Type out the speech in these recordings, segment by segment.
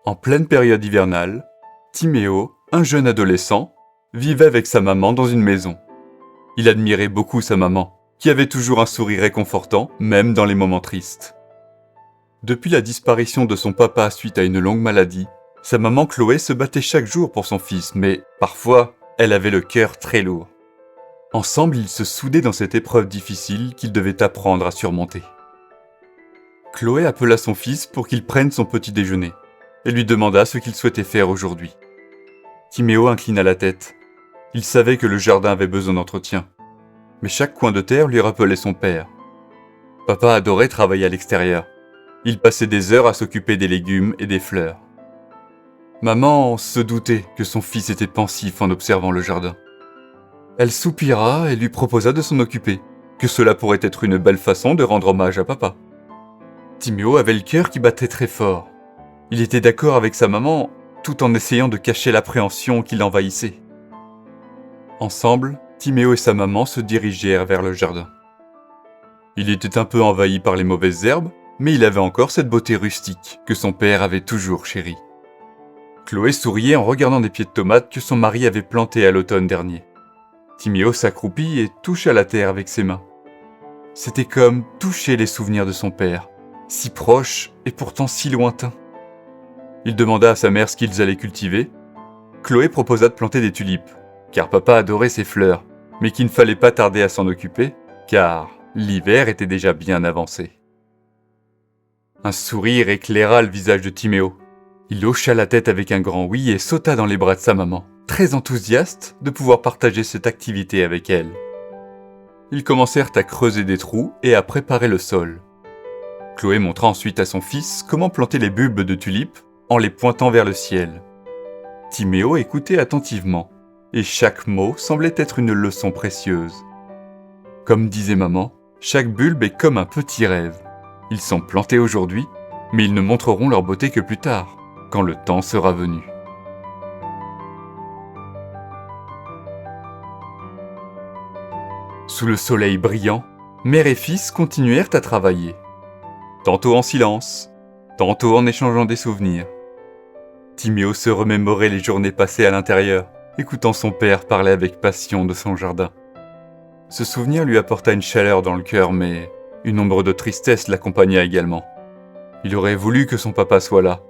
En pleine période hivernale, Timéo, un jeune adolescent, vivait avec sa maman dans une maison. Il admirait beaucoup sa maman, qui avait toujours un sourire réconfortant, même dans les moments tristes. Depuis la disparition de son papa suite à une longue maladie, sa maman Chloé se battait chaque jour pour son fils, mais parfois, elle avait le cœur très lourd. Ensemble, ils se soudaient dans cette épreuve difficile qu'ils devaient apprendre à surmonter. Chloé appela son fils pour qu'il prenne son petit déjeuner et lui demanda ce qu'il souhaitait faire aujourd'hui. Timéo inclina la tête. Il savait que le jardin avait besoin d'entretien, mais chaque coin de terre lui rappelait son père. Papa adorait travailler à l'extérieur. Il passait des heures à s'occuper des légumes et des fleurs. Maman se doutait que son fils était pensif en observant le jardin. Elle soupira et lui proposa de s'en occuper, que cela pourrait être une belle façon de rendre hommage à papa. Timéo avait le cœur qui battait très fort. Il était d'accord avec sa maman, tout en essayant de cacher l'appréhension qui l'envahissait. Ensemble, Timéo et sa maman se dirigèrent vers le jardin. Il était un peu envahi par les mauvaises herbes, mais il avait encore cette beauté rustique que son père avait toujours chérie. Chloé souriait en regardant des pieds de tomates que son mari avait plantés à l'automne dernier. Timéo s'accroupit et toucha la terre avec ses mains. C'était comme toucher les souvenirs de son père, si proches et pourtant si lointains. Il demanda à sa mère ce qu'ils allaient cultiver. Chloé proposa de planter des tulipes, car papa adorait ces fleurs, mais qu'il ne fallait pas tarder à s'en occuper, car l'hiver était déjà bien avancé. Un sourire éclaira le visage de Timéo. Il hocha la tête avec un grand oui et sauta dans les bras de sa maman, très enthousiaste de pouvoir partager cette activité avec elle. Ils commencèrent à creuser des trous et à préparer le sol. Chloé montra ensuite à son fils comment planter les bulbes de tulipes en les pointant vers le ciel. Timéo écoutait attentivement, et chaque mot semblait être une leçon précieuse. Comme disait maman, chaque bulbe est comme un petit rêve. Ils sont plantés aujourd'hui, mais ils ne montreront leur beauté que plus tard, quand le temps sera venu. Sous le soleil brillant, mère et fils continuèrent à travailler. Tantôt en silence, tantôt en échangeant des souvenirs. Timéo se remémorait les journées passées à l'intérieur, écoutant son père parler avec passion de son jardin. Ce souvenir lui apporta une chaleur dans le cœur, mais une ombre de tristesse l'accompagna également. Il aurait voulu que son papa soit là,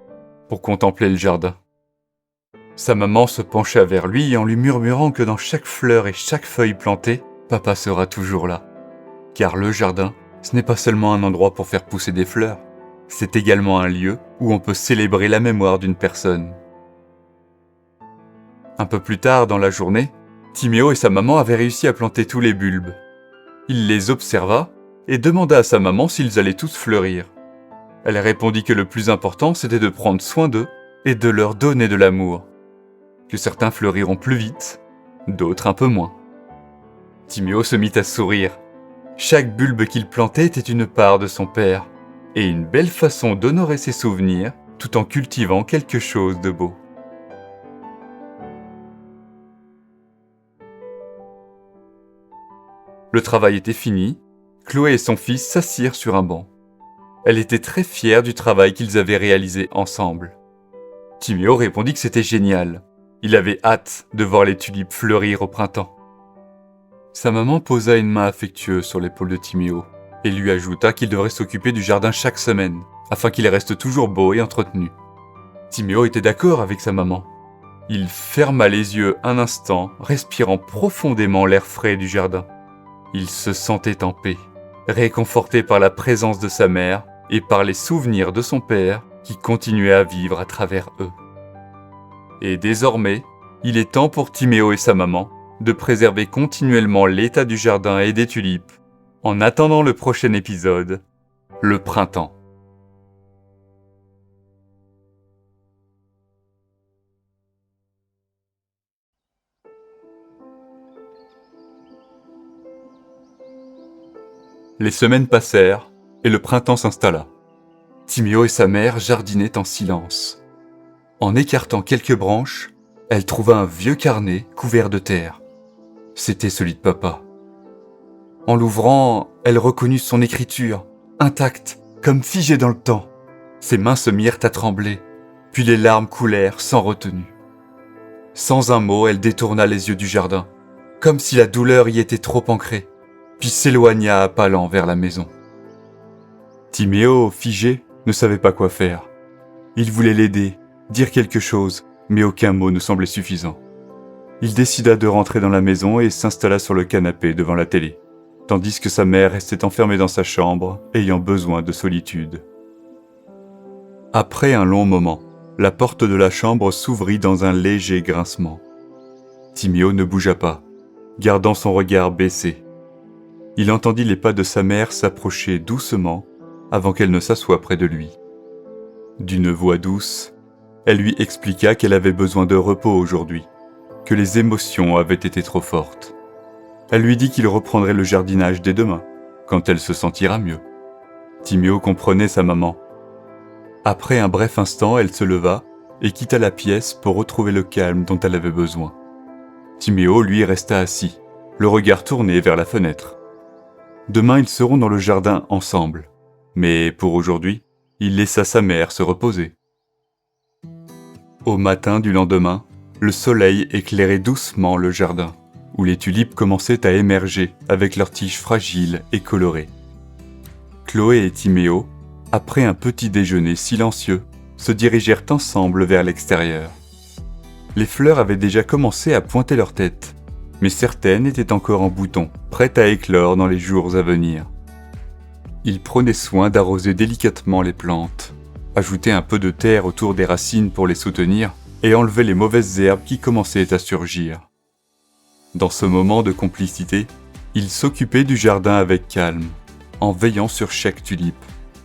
pour contempler le jardin. Sa maman se pencha vers lui en lui murmurant que dans chaque fleur et chaque feuille plantée, papa sera toujours là. Car le jardin, ce n'est pas seulement un endroit pour faire pousser des fleurs, c'est également un lieu où on peut célébrer la mémoire d'une personne. Un peu plus tard dans la journée, Timéo et sa maman avaient réussi à planter tous les bulbes. Il les observa et demanda à sa maman s'ils allaient tous fleurir. Elle répondit que le plus important c'était de prendre soin d'eux et de leur donner de l'amour. Que certains fleuriront plus vite, d'autres un peu moins. Timéo se mit à sourire. Chaque bulbe qu'il plantait était une part de son père, et une belle façon d'honorer ses souvenirs tout en cultivant quelque chose de beau. Le travail était fini, Chloé et son fils s'assirent sur un banc. Elle était très fière du travail qu'ils avaient réalisé ensemble. Timéo répondit que c'était génial. Il avait hâte de voir les tulipes fleurir au printemps. Sa maman posa une main affectueuse sur l'épaule de Timéo et lui ajouta qu'il devrait s'occuper du jardin chaque semaine, afin qu'il reste toujours beau et entretenu. Timéo était d'accord avec sa maman. Il ferma les yeux un instant, respirant profondément l'air frais du jardin. Il se sentait en paix, réconforté par la présence de sa mère et par les souvenirs de son père qui continuaient à vivre à travers eux. Et désormais, il est temps pour Timéo et sa maman de préserver continuellement l'état du jardin et des tulipes, en attendant le prochain épisode, le printemps. Les semaines passèrent et le printemps s'installa. Timéo et sa mère jardinaient en silence. En écartant quelques branches, elle trouva un vieux carnet couvert de terre. C'était celui de papa. En l'ouvrant, elle reconnut son écriture, intacte, comme figée dans le temps. Ses mains se mirent à trembler, puis les larmes coulèrent sans retenue. Sans un mot, elle détourna les yeux du jardin, comme si la douleur y était trop ancrée, puis s'éloigna à pas lents vers la maison. Timéo, figé, ne savait pas quoi faire. Il voulait l'aider, dire quelque chose, mais aucun mot ne semblait suffisant. Il décida de rentrer dans la maison et s'installa sur le canapé devant la télé, tandis que sa mère restait enfermée dans sa chambre, ayant besoin de solitude. Après un long moment, la porte de la chambre s'ouvrit dans un léger grincement. Timéo ne bougea pas, gardant son regard baissé. Il entendit les pas de sa mère s'approcher doucement avant qu'elle ne s'assoie près de lui. D'une voix douce, elle lui expliqua qu'elle avait besoin de repos aujourd'hui, que les émotions avaient été trop fortes. Elle lui dit qu'il reprendrait le jardinage dès demain, quand elle se sentira mieux. Timéo comprenait sa maman. Après un bref instant, elle se leva et quitta la pièce pour retrouver le calme dont elle avait besoin. Timéo, lui, resta assis, le regard tourné vers la fenêtre. Demain, ils seront dans le jardin ensemble, mais pour aujourd'hui, il laissa sa mère se reposer. Au matin du lendemain, le soleil éclairait doucement le jardin, où les tulipes commençaient à émerger avec leurs tiges fragiles et colorées. Chloé et Timéo, après un petit déjeuner silencieux, se dirigèrent ensemble vers l'extérieur. Les fleurs avaient déjà commencé à pointer leur tête, mais certaines étaient encore en bouton, prêtes à éclore dans les jours à venir. Ils prenaient soin d'arroser délicatement les plantes, ajouter un peu de terre autour des racines pour les soutenir et enlever les mauvaises herbes qui commençaient à surgir. Dans ce moment de complicité, ils s'occupaient du jardin avec calme, en veillant sur chaque tulipe,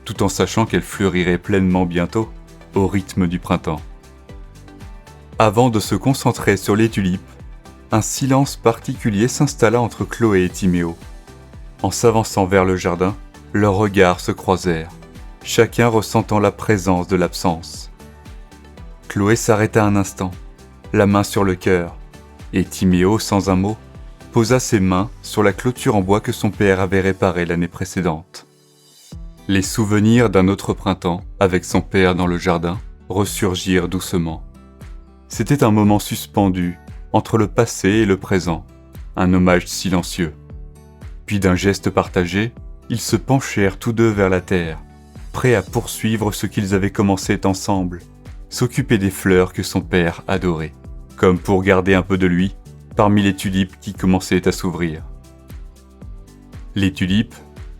tout en sachant qu'elle fleurirait pleinement bientôt, au rythme du printemps. Avant de se concentrer sur les tulipes, un silence particulier s'installa entre Chloé et Timéo. En s'avançant vers le jardin, leurs regards se croisèrent, chacun ressentant la présence de l'absence. Chloé s'arrêta un instant, la main sur le cœur, et Timéo, sans un mot, posa ses mains sur la clôture en bois que son père avait réparée l'année précédente. Les souvenirs d'un autre printemps, avec son père dans le jardin, ressurgirent doucement. C'était un moment suspendu, entre le passé et le présent, un hommage silencieux. Puis d'un geste partagé, ils se penchèrent tous deux vers la terre, prêts à poursuivre ce qu'ils avaient commencé ensemble, s'occuper des fleurs que son père adorait, comme pour garder un peu de lui parmi les tulipes qui commençaient à s'ouvrir. Les tulipes,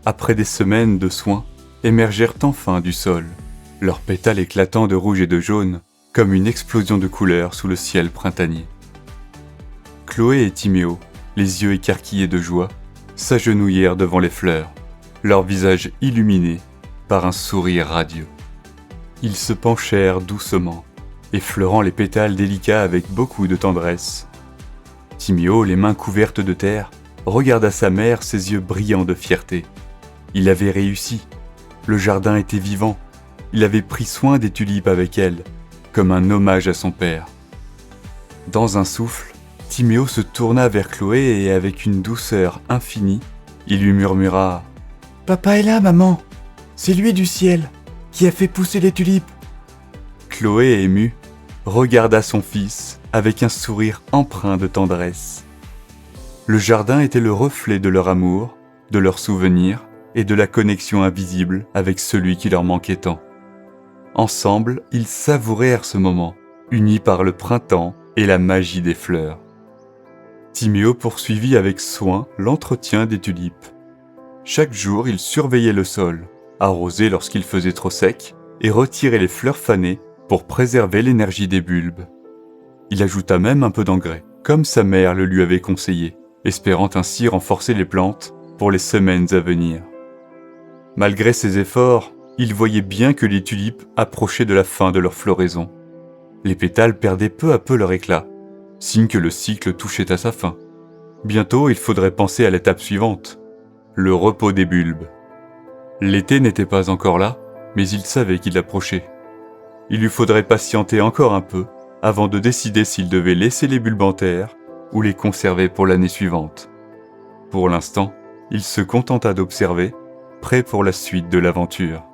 après des semaines de soins, émergèrent enfin du sol, leurs pétales éclatant de rouge et de jaune, comme une explosion de couleurs sous le ciel printanier. Chloé et Timéo, les yeux écarquillés de joie, s'agenouillèrent devant les fleurs, leurs visages illuminés par un sourire radieux. Ils se penchèrent doucement, effleurant les pétales délicats avec beaucoup de tendresse. Timéo, les mains couvertes de terre, regarda sa mère, ses yeux brillants de fierté. Il avait réussi. Le jardin était vivant. Il avait pris soin des tulipes avec elle, comme un hommage à son père. Dans un souffle, Timéo se tourna vers Chloé et avec une douceur infinie, il lui murmura « Papa est là, maman. C'est lui du ciel qui a fait pousser les tulipes. » Chloé, émue, regarda son fils avec un sourire empreint de tendresse. Le jardin était le reflet de leur amour, de leurs souvenirs et de la connexion invisible avec celui qui leur manquait tant. Ensemble, ils savourèrent ce moment, unis par le printemps et la magie des fleurs. Timéo poursuivit avec soin l'entretien des tulipes. Chaque jour, il surveillait le sol, arrosait lorsqu'il faisait trop sec et retirait les fleurs fanées pour préserver l'énergie des bulbes. Il ajouta même un peu d'engrais, comme sa mère le lui avait conseillé, espérant ainsi renforcer les plantes pour les semaines à venir. Malgré ses efforts, il voyait bien que les tulipes approchaient de la fin de leur floraison. Les pétales perdaient peu à peu leur éclat, signe que le cycle touchait à sa fin. Bientôt, il faudrait penser à l'étape suivante, le repos des bulbes. L'été n'était pas encore là, mais il savait qu'il approchait. Il lui faudrait patienter encore un peu avant de décider s'il devait laisser les bulbes en terre ou les conserver pour l'année suivante. Pour l'instant, il se contenta d'observer, prêt pour la suite de l'aventure.